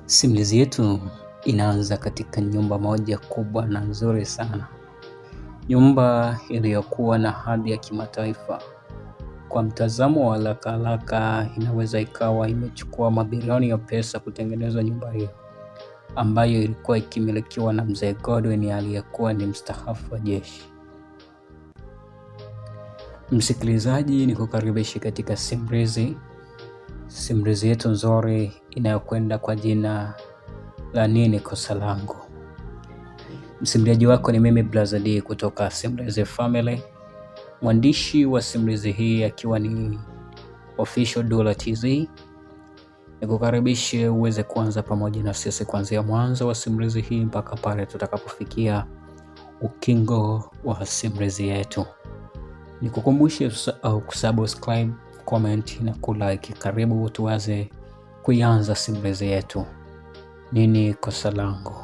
Simulizi yetu inaanza katika nyumba moja kubwa na nzuri sana. Nyumba iliyokuwa na hadhi ya kimataifa. Kwa mtazamo wa haraka haraka inaweza ikawa imechukua mabilioni ya pesa kutengeneza nyumba hiyo, ambayo ilikuwa ikimilikiwa na mzee Godwin aliyekuwa ni mstaafu wa jeshi. Msikilizaji, nikukaribisha katika simulizi yetu nzuri inayokwenda kwa jina la Nini Kosa Langu. Msimuliaji wako ni mimi Brother D kutoka Simulizi Family. Mwandishi wa simulizi hii akiwa ni Official Dula TZ. Nikukaribishe uweze kuanza pamoja na sisi kuanzia mwanzo wa simulizi hii mpaka pale tutakapofikia ukingo wa simulizi yetu. Nikukumbushe au kusubscribe, comment na kulike. Karibu tuanze kuianza simulizi yetu. Nini Kosa Langu.